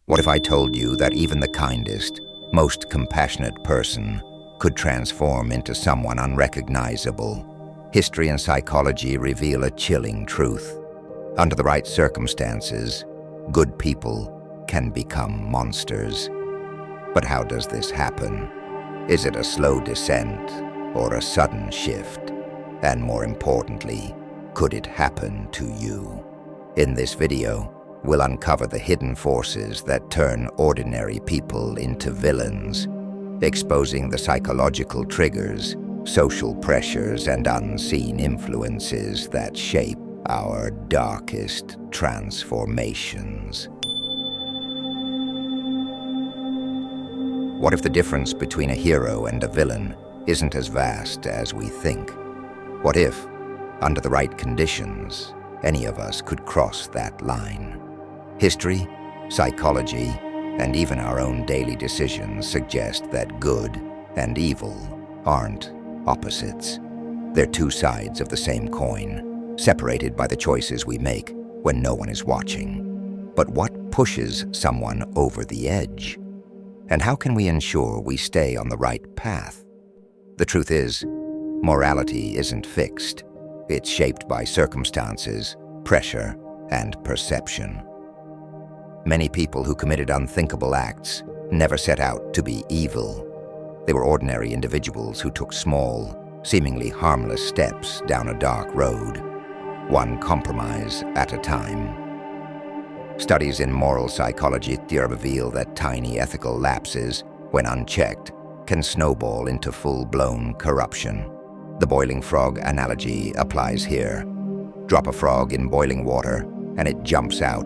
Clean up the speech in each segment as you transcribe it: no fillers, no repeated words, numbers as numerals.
What if I told you that even the kindest, most compassionate person could transform into someone unrecognizable? History and psychology reveal a chilling truth. Under the right circumstances, good people can become monsters. But how does this happen? Is it a slow descent or a sudden shift? And more importantly, could it happen to you? In this video, we'll uncover the hidden forces that turn ordinary people into villains, exposing the psychological triggers, social pressures, and unseen influences that shape our darkest transformations. What if the difference between a hero and a villain isn't as vast as we think? What if, under the right conditions, any of us could cross that line? History, psychology, and even our own daily decisions suggest that good and evil aren't opposites. They're two sides of the same coin, separated by the choices we make when no one is watching. But what pushes someone over the edge? And how can we ensure we stay on the right path? The truth is, morality isn't fixed. It's shaped by circumstances, pressure, and perception. Many people who committed unthinkable acts never set out to be evil. They were ordinary individuals who took small, seemingly harmless steps down a dark road, one compromise at a time. Studies in moral psychology reveal that tiny ethical lapses, when unchecked, can snowball into full-blown corruption. The boiling frog analogy applies here. Drop a frog in boiling water, and it jumps out.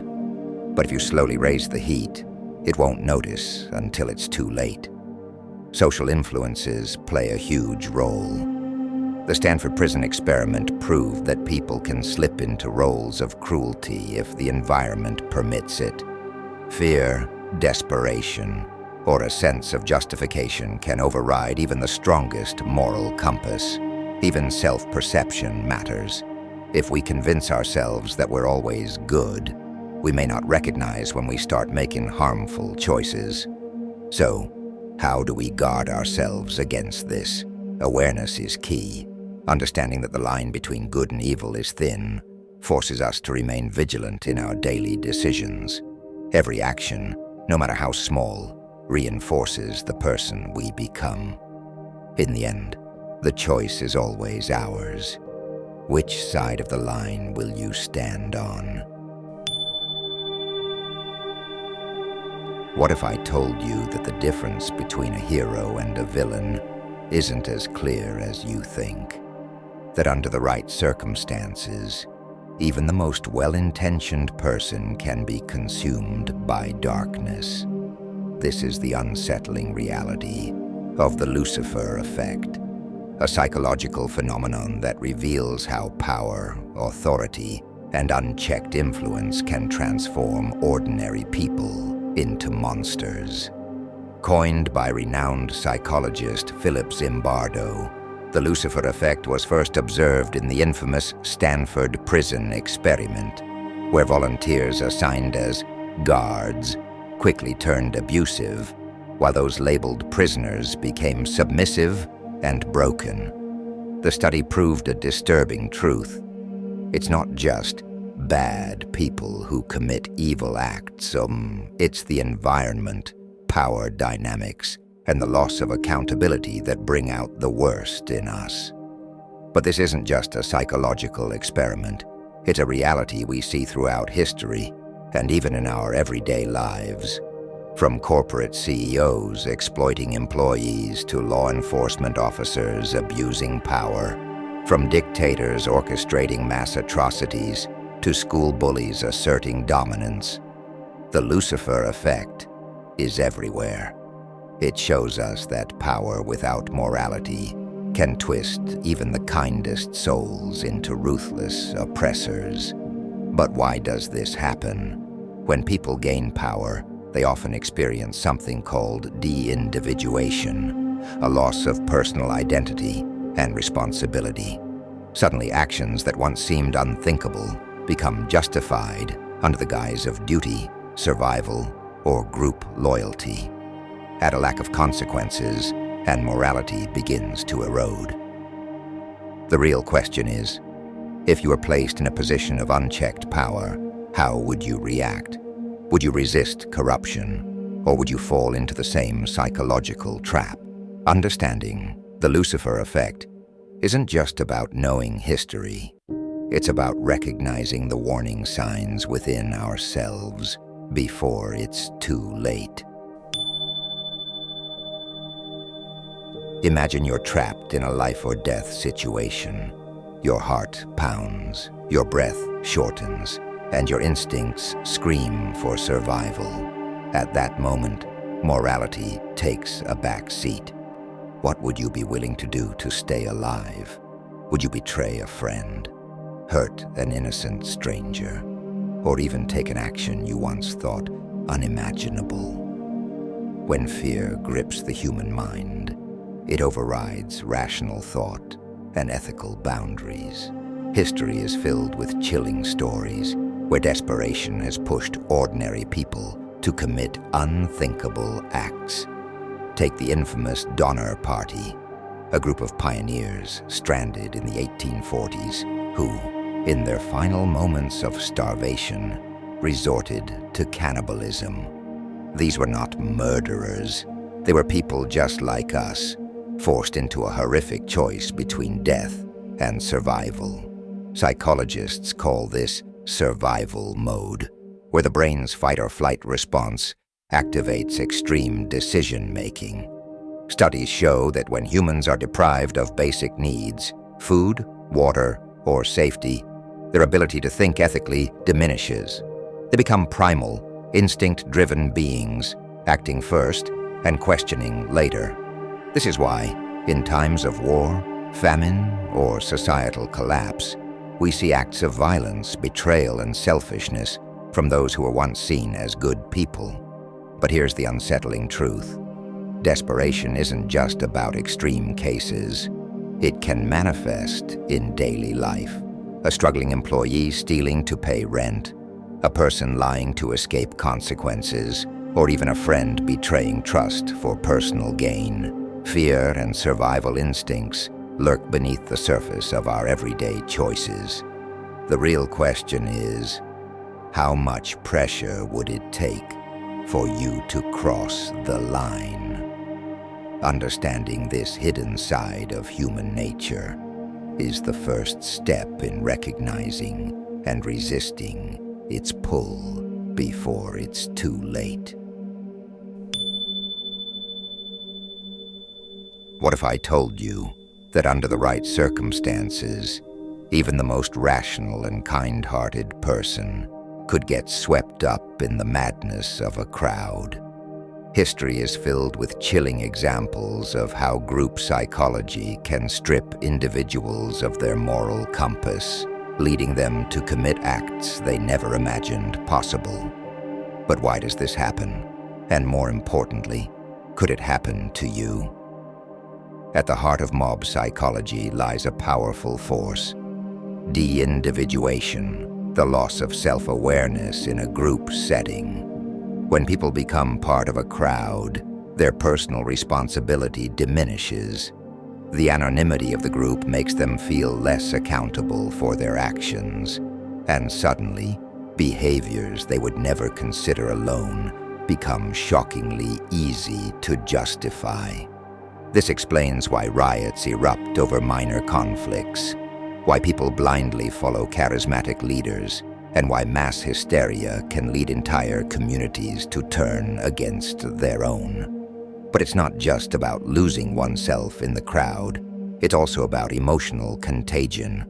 But if you slowly raise the heat, it won't notice until it's too late. Social influences play a huge role. The Stanford prison experiment proved that people can slip into roles of cruelty if the environment permits it. Fear, desperation, or a sense of justification can override even the strongest moral compass. Even self-perception matters. If we convince ourselves that we're always good, we may not recognize when we start making harmful choices. So, how do we guard ourselves against this? Awareness is key. Understanding that the line between good and evil is thin forces us to remain vigilant in our daily decisions. Every action, no matter how small, reinforces the person we become. In the end, the choice is always ours. Which side of the line will you stand on? What if I told you that the difference between a hero and a villain isn't as clear as you think? That under the right circumstances, even the most well-intentioned person can be consumed by darkness. This is the unsettling reality of the Lucifer Effect, a psychological phenomenon that reveals how power, authority, and unchecked influence can transform ordinary people into monsters. Coined by renowned psychologist Philip Zimbardo, the Lucifer Effect was first observed in the infamous Stanford prison experiment, where volunteers assigned as guards quickly turned abusive, while those labeled prisoners became submissive and broken. The study proved a disturbing truth. It's not just bad people who commit evil acts. It's the environment, power dynamics, and the loss of accountability that bring out the worst in us. But this isn't just a psychological experiment. It's a reality we see throughout history, and even in our everyday lives. From corporate CEOs exploiting employees to law enforcement officers abusing power, from dictators orchestrating mass atrocities to school bullies asserting dominance. The Lucifer Effect is everywhere. It shows us that power without morality can twist even the kindest souls into ruthless oppressors. But why does this happen? When people gain power, they often experience something called de-individuation, a loss of personal identity and responsibility. Suddenly, actions that once seemed unthinkable become justified under the guise of duty, survival, or group loyalty. Add a lack of consequences, and morality begins to erode. The real question is, if you were placed in a position of unchecked power, how would you react? Would you resist corruption, or would you fall into the same psychological trap? Understanding the Lucifer Effect isn't just about knowing history. It's about recognizing the warning signs within ourselves before it's too late. Imagine you're trapped in a life or death situation. Your heart pounds, your breath shortens, and your instincts scream for survival. At that moment, morality takes a back seat. What would you be willing to do to stay alive? Would you betray a friend, hurt an innocent stranger, or even take an action you once thought unimaginable? When fear grips the human mind, it overrides rational thought and ethical boundaries. History is filled with chilling stories where desperation has pushed ordinary people to commit unthinkable acts. Take the infamous Donner Party, a group of pioneers stranded in the 1840s who, in their final moments of starvation, resorted to cannibalism. These were not murderers. They were people just like us, forced into a horrific choice between death and survival. Psychologists call this survival mode, where the brain's fight-or-flight response activates extreme decision-making. Studies show that when humans are deprived of basic needs, food, water, or safety, their ability to think ethically diminishes. They become primal, instinct-driven beings, acting first and questioning later. This is why, in times of war, famine, or societal collapse, we see acts of violence, betrayal, and selfishness from those who were once seen as good people. But here's the unsettling truth. Desperation isn't just about extreme cases. It can manifest in daily life. A struggling employee stealing to pay rent, a person lying to escape consequences, or even a friend betraying trust for personal gain. Fear and survival instincts lurk beneath the surface of our everyday choices. The real question is, how much pressure would it take for you to cross the line? Understanding this hidden side of human nature is the first step in recognizing and resisting its pull before it's too late. What if I told you that under the right circumstances, even the most rational and kind-hearted person could get swept up in the madness of a crowd? History is filled with chilling examples of how group psychology can strip individuals of their moral compass, leading them to commit acts they never imagined possible. But why does this happen? And more importantly, could it happen to you? At the heart of mob psychology lies a powerful force: de-individuation, the loss of self-awareness in a group setting. When people become part of a crowd, their personal responsibility diminishes. The anonymity of the group makes them feel less accountable for their actions, and suddenly, behaviors they would never consider alone become shockingly easy to justify. This explains why riots erupt over minor conflicts, why people blindly follow charismatic leaders, and why mass hysteria can lead entire communities to turn against their own. But it's not just about losing oneself in the crowd. It's also about emotional contagion.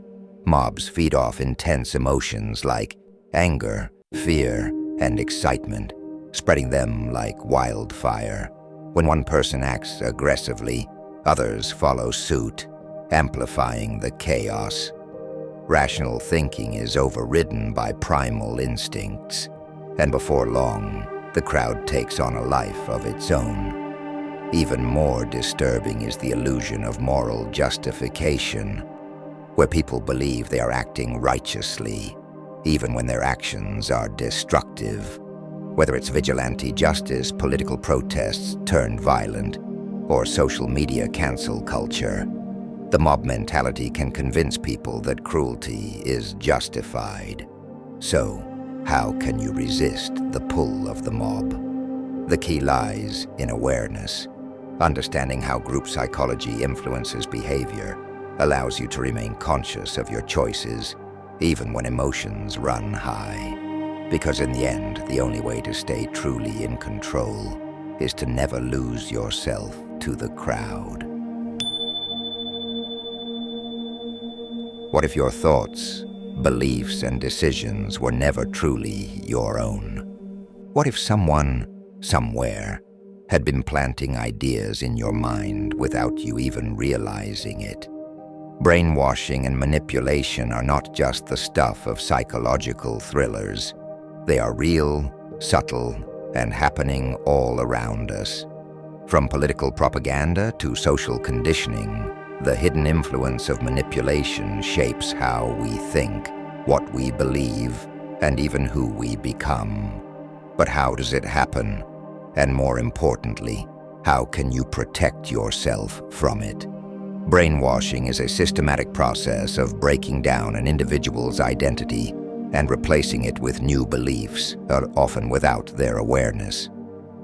Mobs feed off intense emotions like anger, fear, and excitement, spreading them like wildfire. When one person acts aggressively, others follow suit, amplifying the chaos. Rational thinking is overridden by primal instincts, and before long, the crowd takes on a life of its own. Even more disturbing is the illusion of moral justification, where people believe they are acting righteously, even when their actions are destructive. Whether it's vigilante justice, political protests turned violent, or social media cancel culture, the mob mentality can convince people that cruelty is justified. So, how can you resist the pull of the mob? The key lies in awareness. Understanding how group psychology influences behavior allows you to remain conscious of your choices, even when emotions run high. Because in the end, the only way to stay truly in control is to never lose yourself to the crowd. What if your thoughts, beliefs, and decisions were never truly your own? What if someone, somewhere, had been planting ideas in your mind without you even realizing it? Brainwashing and manipulation are not just the stuff of psychological thrillers. They are real, subtle, and happening all around us. From political propaganda to social conditioning, the hidden influence of manipulation shapes how we think, what we believe, and even who we become. But how does it happen? And more importantly, how can you protect yourself from it? Brainwashing is a systematic process of breaking down an individual's identity and replacing it with new beliefs, often without their awareness.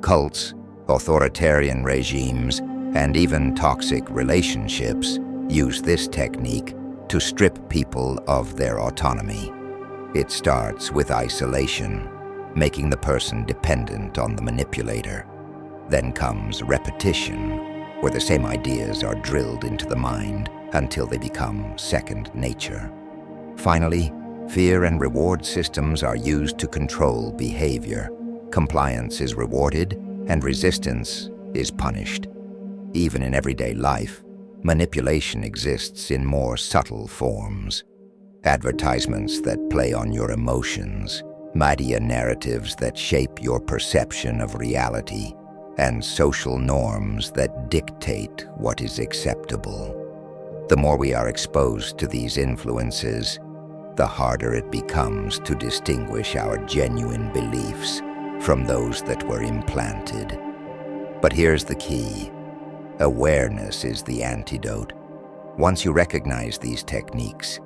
Cults, authoritarian regimes, and even toxic relationships use this technique to strip people of their autonomy. It starts with isolation, making the person dependent on the manipulator. Then comes repetition, where the same ideas are drilled into the mind until they become second nature. Finally, fear and reward systems are used to control behavior. Compliance is rewarded, and resistance is punished. Even in everyday life, manipulation exists in more subtle forms. Advertisements that play on your emotions, media narratives that shape your perception of reality, and social norms that dictate what is acceptable. The more we are exposed to these influences, the harder it becomes to distinguish our genuine beliefs from those that were implanted. But here's the key. Awareness is the antidote. Once you recognize these techniques,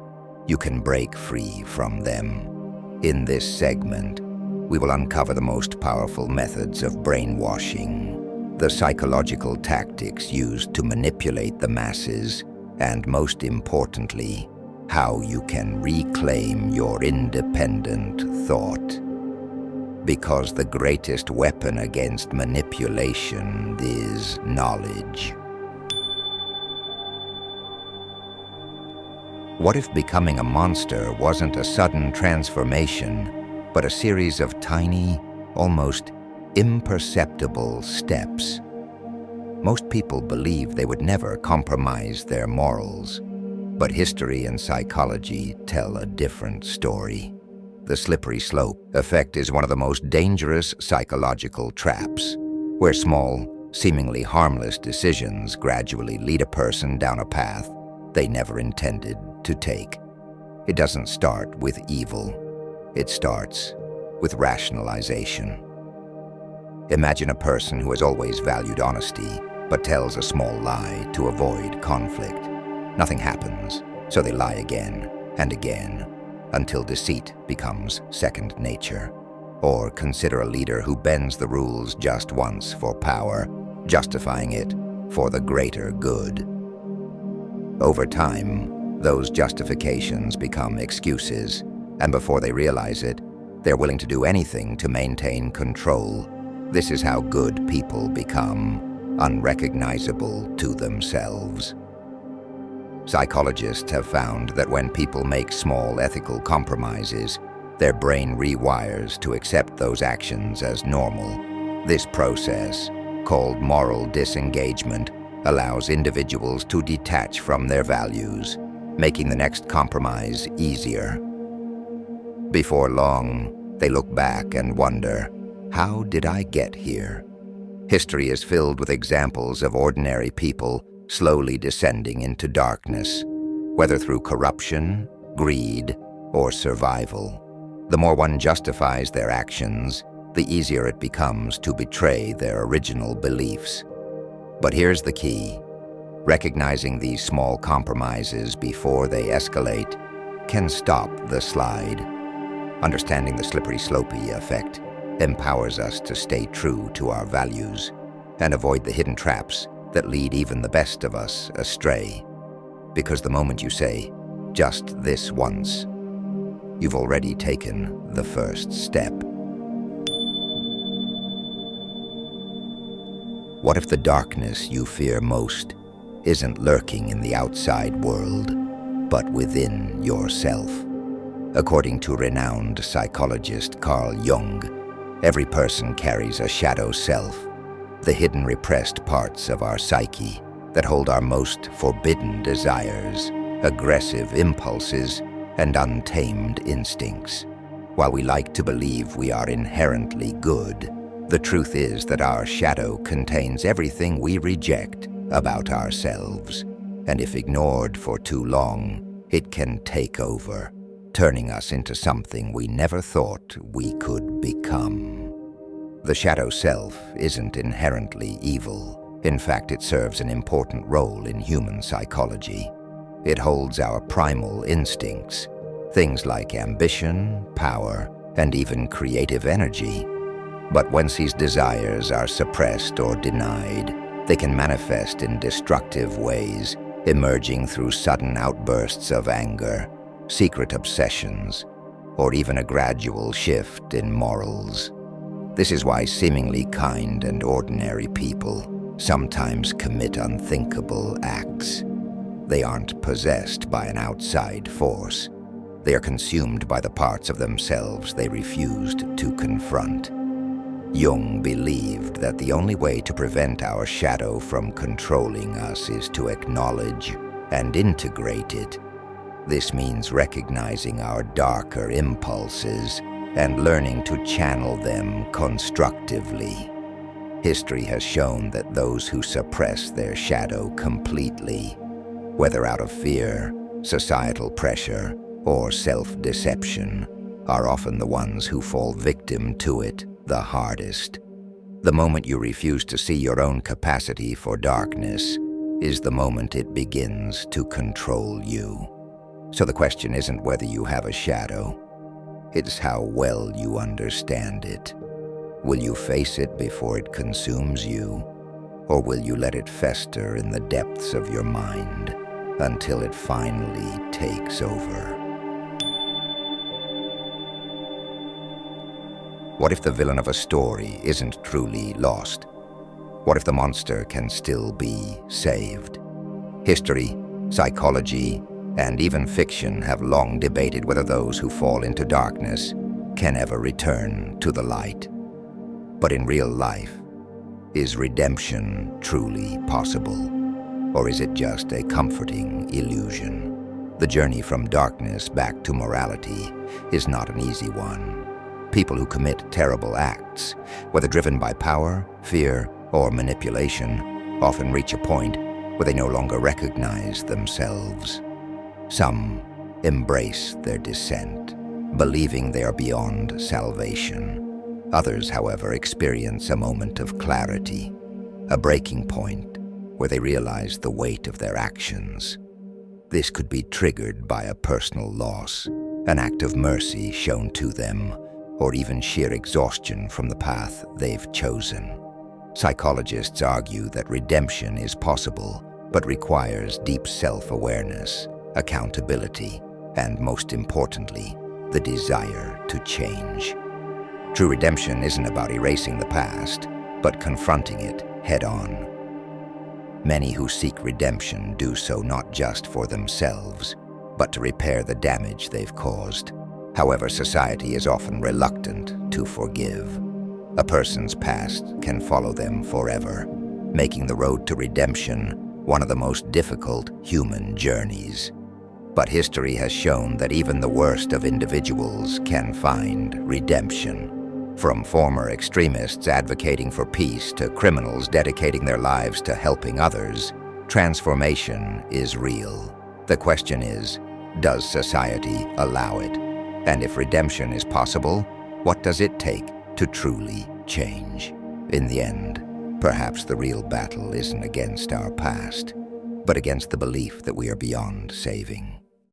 you can break free from them. In this segment, we will uncover the most powerful methods of brainwashing, the psychological tactics used to manipulate the masses, and most importantly, how you can reclaim your independent thought. Because the greatest weapon against manipulation is knowledge. What if becoming a monster wasn't a sudden transformation, but a series of tiny, almost imperceptible steps? Most people believe they would never compromise their morals, but history and psychology tell a different story. The slippery slope effect is one of the most dangerous psychological traps, where small, seemingly harmless decisions gradually lead a person down a path they never intended to take. It doesn't start with evil. It starts with rationalization. Imagine a person who has always valued honesty, but tells a small lie to avoid conflict. Nothing happens, so they lie again and again, until deceit becomes second nature. Or consider a leader who bends the rules just once for power, justifying it for the greater good. Over time, those justifications become excuses, and before they realize it, they're willing to do anything to maintain control. This is how good people become unrecognizable to themselves. Psychologists have found that when people make small ethical compromises, their brain rewires to accept those actions as normal. This process, called moral disengagement, allows individuals to detach from their values, making the next compromise easier. Before long, they look back and wonder, how did I get here? History is filled with examples of ordinary people slowly descending into darkness, whether through corruption, greed, or survival. The more one justifies their actions, the easier it becomes to betray their original beliefs. But here's the key. Recognizing these small compromises before they escalate can stop the slide. Understanding the slippery slopey effect empowers us to stay true to our values and avoid the hidden traps that lead even the best of us astray. Because the moment you say, "just this once," you've already taken the first step. What if the darkness you fear most isn't lurking in the outside world, but within yourself? According to renowned psychologist Carl Jung, every person carries a shadow self, the hidden repressed parts of our psyche that hold our most forbidden desires, aggressive impulses, and untamed instincts. While we like to believe we are inherently good, the truth is that our shadow contains everything we reject about ourselves, and if ignored for too long, it can take over, turning us into something we never thought we could become. The shadow self isn't inherently evil. In fact, it serves an important role in human psychology. It holds our primal instincts, things like ambition, power, and even creative energy. But once these desires are suppressed or denied, they can manifest in destructive ways, emerging through sudden outbursts of anger, secret obsessions, or even a gradual shift in morals. This is why seemingly kind and ordinary people sometimes commit unthinkable acts. They aren't possessed by an outside force. They are consumed by the parts of themselves they refused to confront. Jung believed that the only way to prevent our shadow from controlling us is to acknowledge and integrate it. This means recognizing our darker impulses and learning to channel them constructively. History has shown that those who suppress their shadow completely, whether out of fear, societal pressure, or self-deception, are often the ones who fall victim to it the hardest. The moment you refuse to see your own capacity for darkness is the moment it begins to control you. So the question isn't whether you have a shadow, it's how well you understand it. Will you face it before it consumes you, or will you let it fester in the depths of your mind until it finally takes over? What if the villain of a story isn't truly lost? What if the monster can still be saved? History, psychology, and even fiction have long debated whether those who fall into darkness can ever return to the light. But in real life, is redemption truly possible? Or is it just a comforting illusion? The journey from darkness back to morality is not an easy one. People who commit terrible acts, whether driven by power, fear, or manipulation, often reach a point where they no longer recognize themselves. Some embrace their descent, believing they are beyond salvation. Others, however, experience a moment of clarity, a breaking point where they realize the weight of their actions. This could be triggered by a personal loss, an act of mercy shown to them, or even sheer exhaustion from the path they've chosen. Psychologists argue that redemption is possible, but requires deep self-awareness, accountability, and most importantly, the desire to change. True redemption isn't about erasing the past, but confronting it head-on. Many who seek redemption do so not just for themselves, but to repair the damage they've caused. However, society is often reluctant to forgive. A person's past can follow them forever, making the road to redemption one of the most difficult human journeys. But history has shown that even the worst of individuals can find redemption. From former extremists advocating for peace to criminals dedicating their lives to helping others, transformation is real. The question is, does society allow it? And if redemption is possible, what does it take to truly change. In the end, perhaps the real battle isn't against our past, but against the belief that we are beyond saving.